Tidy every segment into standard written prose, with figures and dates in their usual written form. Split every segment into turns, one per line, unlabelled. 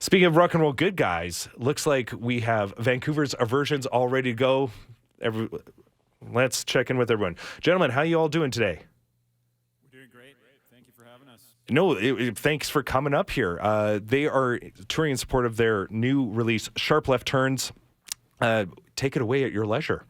Speaking of rock and roll good guys, looks like we have Vancouver's Aversions all ready to go. Let's check in with everyone. Gentlemen, how you all doing today?
We're doing great. Thank you for having us.
No, thanks for coming up here. They are touring in support of their new release, Sharp Left Turns. Take it away at your leisure.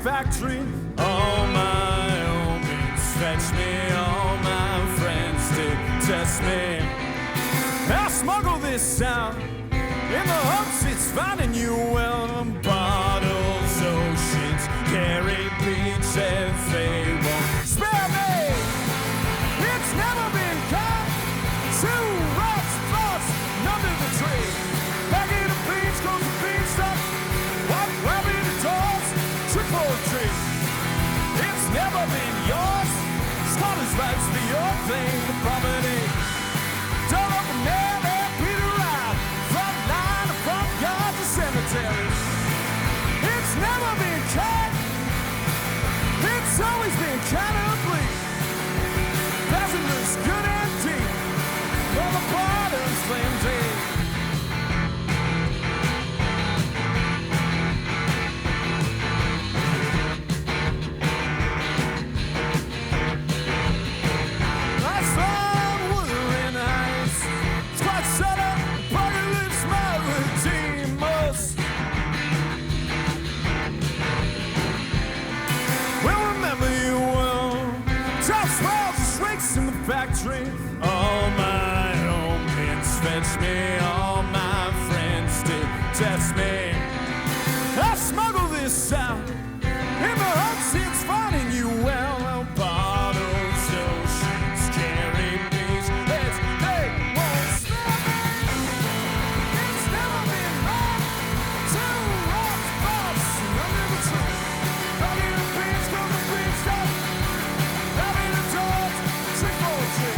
Factory, all my own means fetch me, all my friends did test me. I smuggle this out in the hopes it's finding you well. Bottles, oceans, carry beaches, they won't spare me. It's never been caught. 2 rocks, thoughts, under the tree. Back in the beach goes the beanstalk. What grabbing the doors? Poetry. It's never been yours. Scholars' rights be your thing. The property. Dug up and nailed and beat around. Front line to front yard to cemeteries. It's never been cut. It's always been kind of bleak. Doesn't look good and deep. But the bottom's flimsy. Factory, all my own pins fetch me, all my friends did test me. I smuggle this out in the hopes it's finding you well. Bottles, oceans, carry beach, they won't spare me. It's never been wrong. 2 rocks, thoughts, under the tree. Back in the beach, go the beach, stop. Back in the doors. Poetry.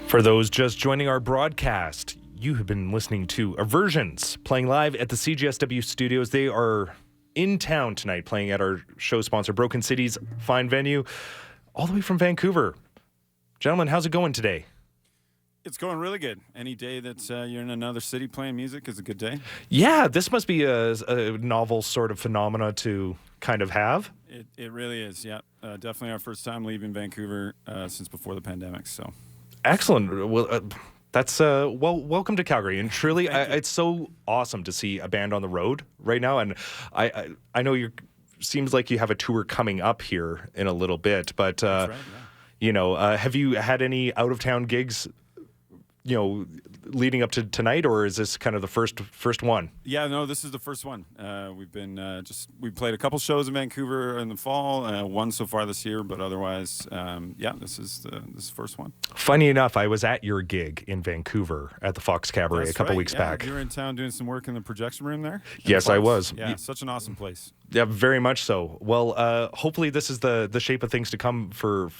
For those just joining our broadcast, you have been listening to Aversions, playing live at the CJSW studios. They are in town tonight, playing at our show sponsor, Broken City's fine venue, all the way from Vancouver. Gentlemen, how's it going today?
It's going really good. Any day that you're in another city playing music is a good day.
Yeah, this must be a novel sort of phenomena to kind of have.
It really is, yeah. Definitely our first time leaving Vancouver since before the pandemic, so...
Excellent. Well, that's welcome to Calgary, and truly, it's so awesome to see a band on the road right now. And I know you seems like you have a tour coming up here in a little bit, but
That's right, yeah.
you know, have you had any out of town gigs, you know, leading up to tonight, or is this kind of the first one?
Yeah, no, this is the first one. We've been we played a couple shows in Vancouver in the fall, one so far this year, but otherwise, this is the first one.
Funny enough, I was at your gig in Vancouver at the Fox Cabaret a couple weeks back.
You were in town doing some work in the projection room there?
Yes, I was.
Yeah, such an awesome place.
Yeah, very much so. Well, hopefully this is the shape of things to come for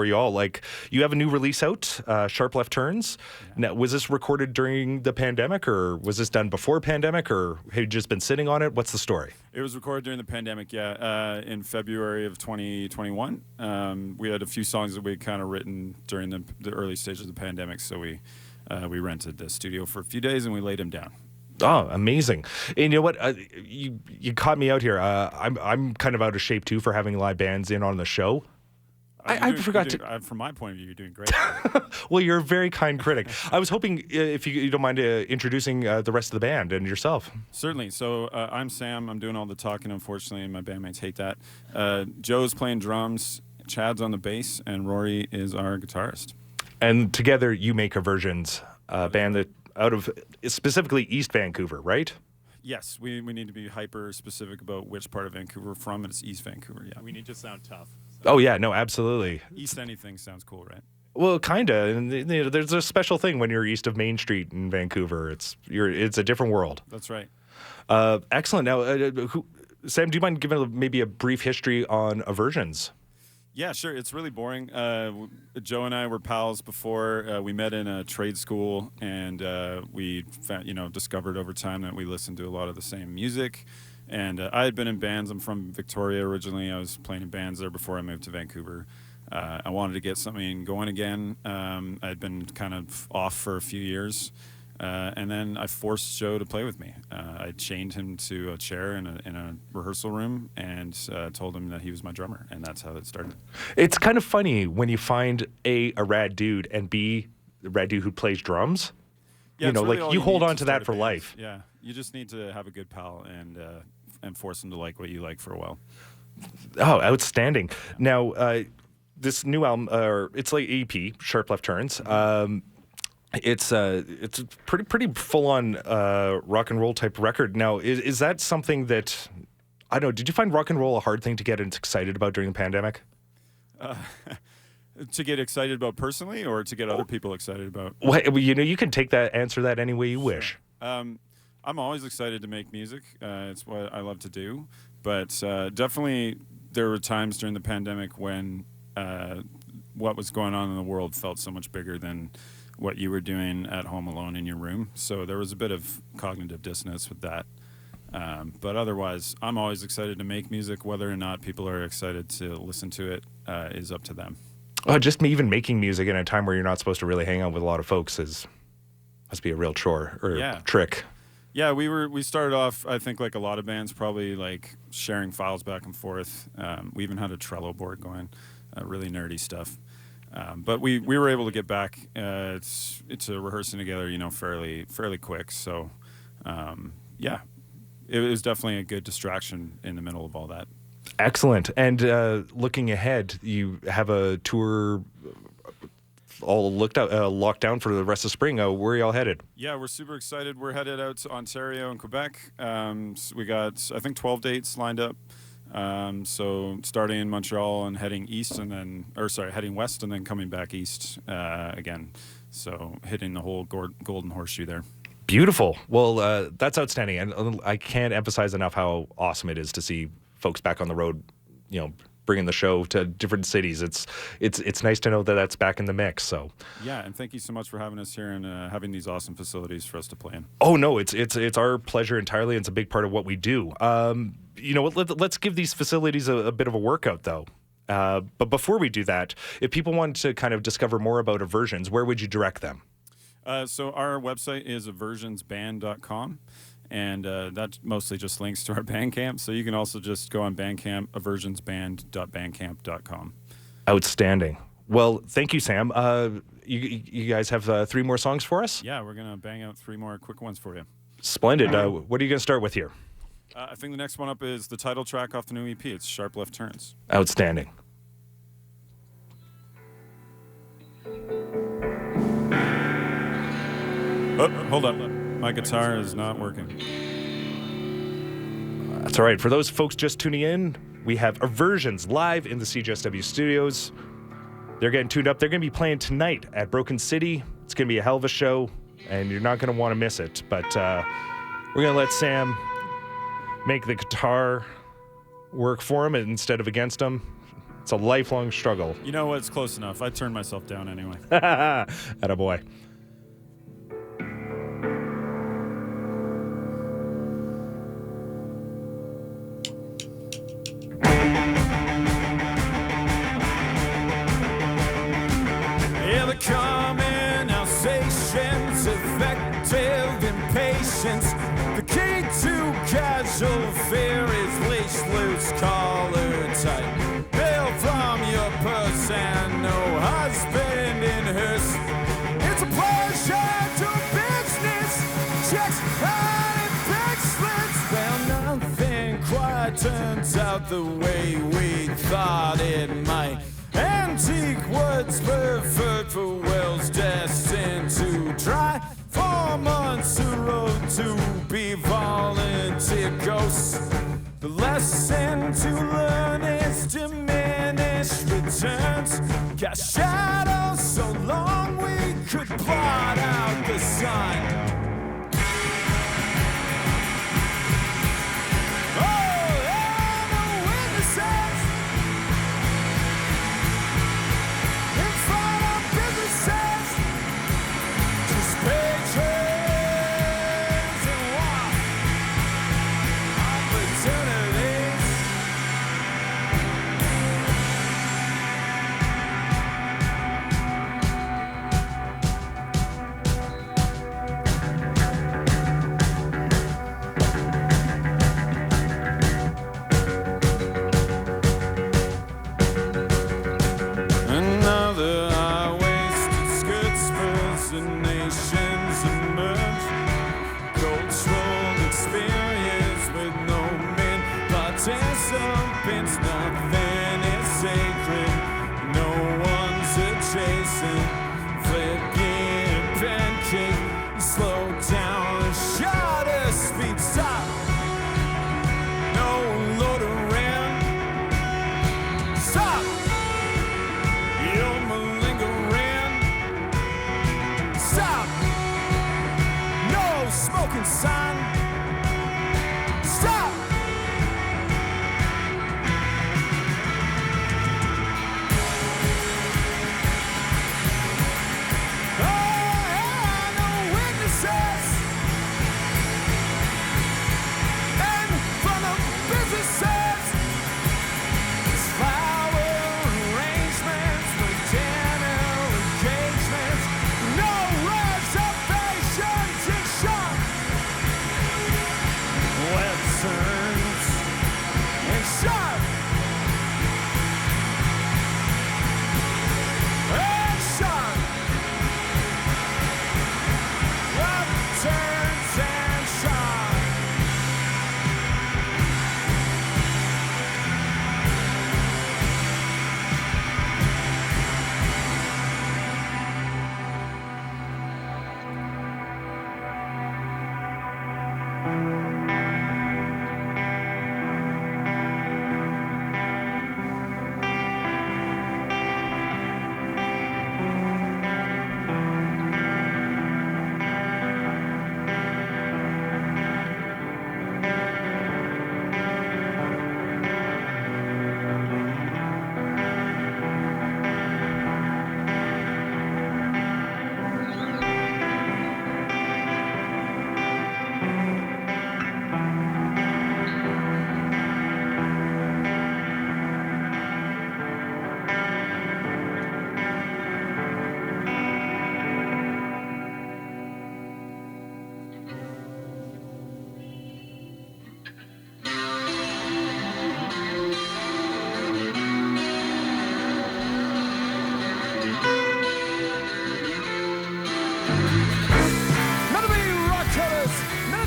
you all. Like, you have a new release out, Sharp Left Turns.
Yeah.
Now, was this recorded during the pandemic, or was this done before pandemic, or have you just been sitting on it? What's the story?
It was recorded during the pandemic, in February of 2021. We had a few songs that we had kind of written during the early stages of the pandemic, so we rented the studio for a few days and we laid them down.
Oh, amazing! And you know what? You caught me out here. I'm kind of out of shape too for having live bands in on the show. I forgot to.
From my point of view, you're doing great.
Well, you're a very kind critic. I was hoping if you don't mind introducing the rest of the band and yourself.
Certainly. So I'm Sam. I'm doing all the talking, unfortunately, and my bandmates hate that. Joe's playing drums, Chad's on the bass, and Rory is our guitarist. And
together you make Aversions, a band that out of specifically East Vancouver, right?
Yes, we need to be hyper specific about which part of Vancouver we're from, and it's East Vancouver, yeah.
We need to sound tough. So.
Oh, yeah, no, absolutely.
East anything sounds cool, right?
Well, kind of. And you know, there's a special thing when you're east of Main Street in Vancouver. It's a different world.
That's right.
Excellent. Now, Sam, do you mind giving maybe a brief history on Aversions?
Yeah, sure. It's really boring. Joe and I were pals before. We met in a trade school, and we discovered over time that we listened to a lot of the same music. And I had been in bands. I'm from Victoria originally. I was playing in bands there before I moved to Vancouver. I wanted to get something going again. I'd been kind of off for a few years. And then I forced Joe to play with me. I chained him to a chair in a rehearsal room and told him that he was my drummer, and that's how it started. It's
kind of funny when you find a rad dude and B, the rad dude who plays drums.
Yeah,
you know,
really
like you hold on to that for
band.
life.
Yeah, you just need to have a good pal and force him to like what you like for a while.
Oh, outstanding! Yeah. Now, this new album, it's like EP, Sharp Left Turns. It's a pretty full on rock and roll type record. Now, is that something that I don't know? Did you find rock and roll a hard thing to get excited about during the pandemic?
To get excited about personally, or to get other people excited about?
Well, you know, you can answer that any way you wish.
I'm always excited to make music. It's what I love to do. But definitely, there were times during the pandemic when what was going on in the world felt so much bigger than what you were doing at home alone in your room. So there was a bit of cognitive dissonance with that. But otherwise, I'm always excited to make music. Whether or not people are excited to listen to it is up to them.
Just even making music in a time where you're not supposed to really hang out with a lot of folks must be a real chore or trick.
Yeah, we started off, I think, like a lot of bands, probably like sharing files back and forth. We even had a Trello board going, really nerdy stuff. But we were able to get back to rehearsing together, fairly quick. So, it was definitely a good distraction in the middle of all that.
Excellent. And looking ahead, you have a tour all locked down for the rest of spring. Where are y'all headed?
Yeah, we're super excited. We're headed out to Ontario and Quebec. So we got, I think, 12 dates lined up. So starting in Montreal and heading heading west and then coming back east again. So hitting the whole golden horseshoe there.
Beautiful. Well, that's outstanding. And I can't emphasize enough how awesome it is to see folks back on the road, bringing the show to different cities. It's nice to know that that's back in the mix. So
Yeah, and thank you so much for having us here and having these awesome facilities for us to play in.
oh no, it's our pleasure entirely. It's a big part of what we do. Let's give these facilities a bit of a workout though. But before we do that, if people want to kind of discover more about Aversions, where would you direct them?
So our website is aversionsband.com, and that mostly just links to our Bandcamp. So you can also just go on Bandcamp, aversionsband.bandcamp.com.
Outstanding. Well, thank you, Sam. You guys have 3 more songs for us?
Yeah, we're going to bang out 3 more quick ones for you.
Splendid. What are you going to start with here?
I think the next one up is the title track off the new EP. It's Sharp Left Turns.
Outstanding.
Oh, hold up. My guitar is not working.
That's all right. For those folks just tuning in, we have Aversions live in the CJSW studios. They're getting tuned up. They're going to be playing tonight at Broken City. It's going to be a hell of a show, and you're not going to want to miss it. But we're going to let Sam make the guitar work for him instead of against him. It's a lifelong struggle.
You know what? It's close enough. I turned myself down anyway.
Attaboy.
Yeah, the common Alsatians, effective impatience. The key to casual fear is leash loose, collar tight. Bail from your purse and no husband in hearse. It's a pleasure to business. Checks and backslits. Well, nothing quite turns out the way we thought it might. Antique woods perfect for wells destined to dry. 4 months a road to be volunteer ghosts. The lesson to learn is diminished returns. Cast shadows so long we could blot out the sun.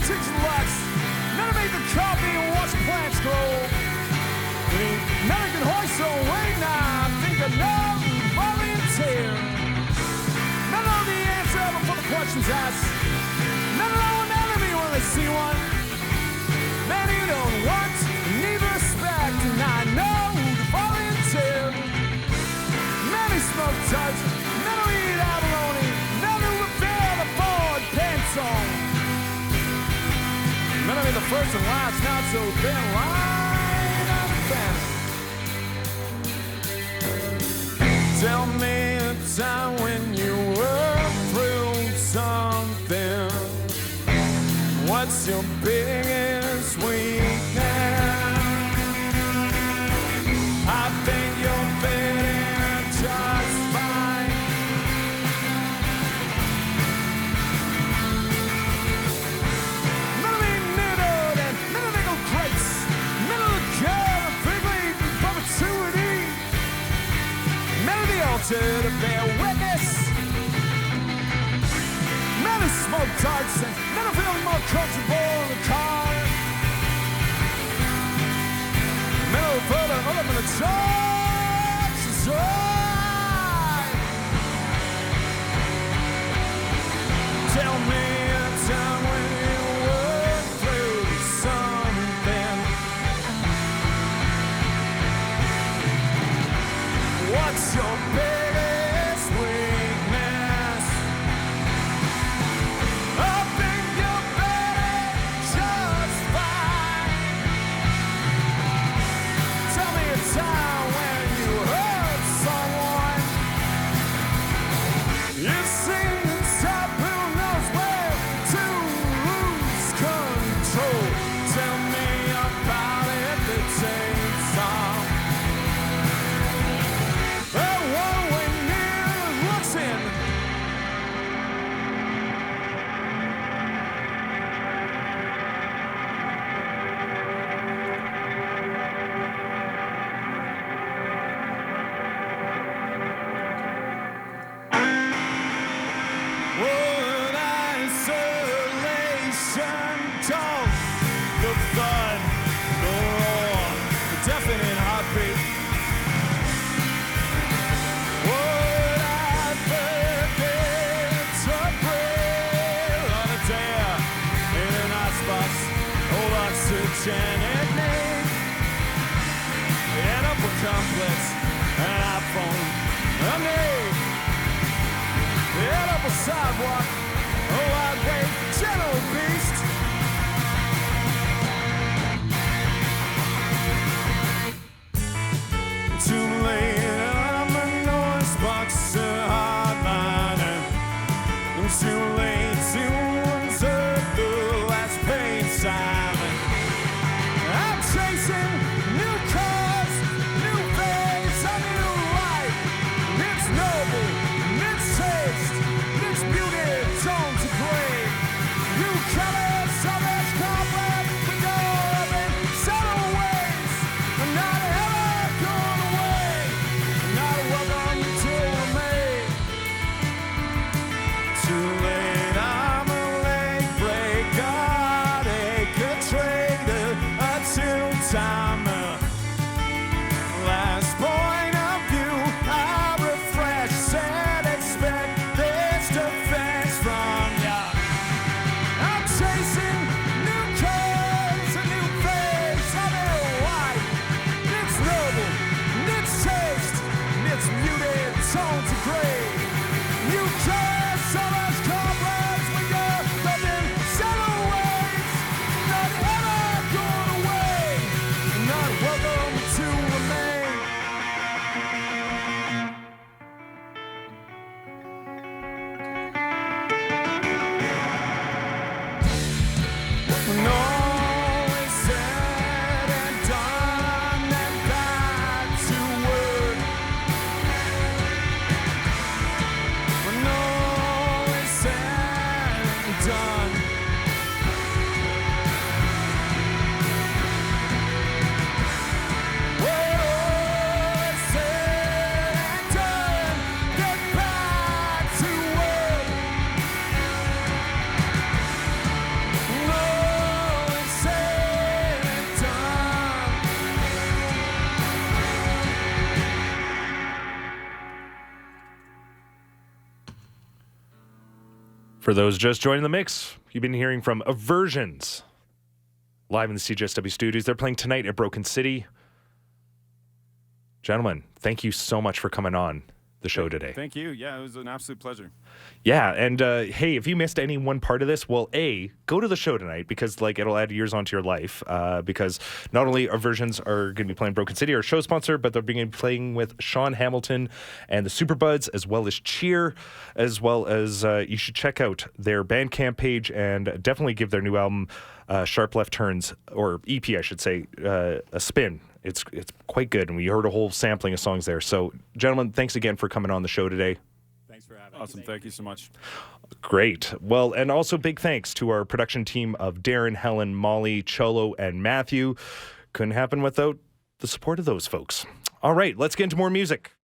politics and lux. Never made the coffee and watch plants grow. American horse, so wait now. I think I know volunteer. None of the answer before the questions asked. None of an enemy when they see one. Many who don't want, need respect, and I know the volunteer. Many smoke touch, none who eat abalone, none who repair the Ford pencil. Many be the first and last, not so thin line of fence. Tell me a time when you were through something. What's your biggest weakness? I think you're fitting just fine. None of me knitted and none of me go grace. None of the care of bigly perpetuity. None of the altar to bear witness. None of smoke darts and none of feeling more comfortable in the car. None of put it up in the church is right. Tell me a time when you were through something. What's your biggest weakness? I think you're better just fine. Tell me a time when you hurt someone. You seem to stop who knows where to lose control. Tell me about it that takes time. That one-way mirror looks in. Would isolation dull the thud, the roar, the deafening heartbeat? Would I forget to breathe on a dare in an icebox of oxygenic need? An upper complex, an iPhone, a need. Head up a sidewalk, a lightweight gentle beast. Too late, I'm a noise box, a hardliner. I'm too late to insert the last pain silent. I'm chasing new cars, new face, a new life. It's noble, it's taste, it's beauty, tones of gray. New colors, so much cobweb, the door and subtle ways. I'm not ever going away. I'm not welcome to me. Too late, I'm a late breaker, take a trader, a two-timer. Last point of view, I refresh, said expect this defense from ya. I'm chasing new colors, a new face, a new white. It's noble, it's taste, it's muted tones of gray. New colors, so much cobwebs when you're living subtle ways. Not ever going away, not welcome to remain. When all is said and done and back to work. When all is
For those just joining the mix, you've been hearing from Aversions live in the CJSW studios. They're playing tonight at Broken City. Gentlemen, thank you so much for coming on the show today.
Thank you. Yeah, it was an absolute pleasure.
Yeah, and hey, if you missed any one part of this, well, go to the show tonight because it'll add years onto your life. Because not only Aversions are going to be playing Broken City, our show sponsor, but they're going to be playing with Sean Hamilton and the Superbuds, as well as Cheer, as well as you should check out their Bandcamp page and definitely give their new album, Sharp Left Turns, or EP, I should say, a spin. It's quite good, and we heard a whole sampling of songs there. So, gentlemen, thanks again for coming on the show today.
Thanks for having me. Awesome. Thank you so much.
Great. Well, and also big thanks to our production team of Daren, Helen, Molly, Cholo, and Matthew. Couldn't happen without the support of those folks. All right, let's get into more music.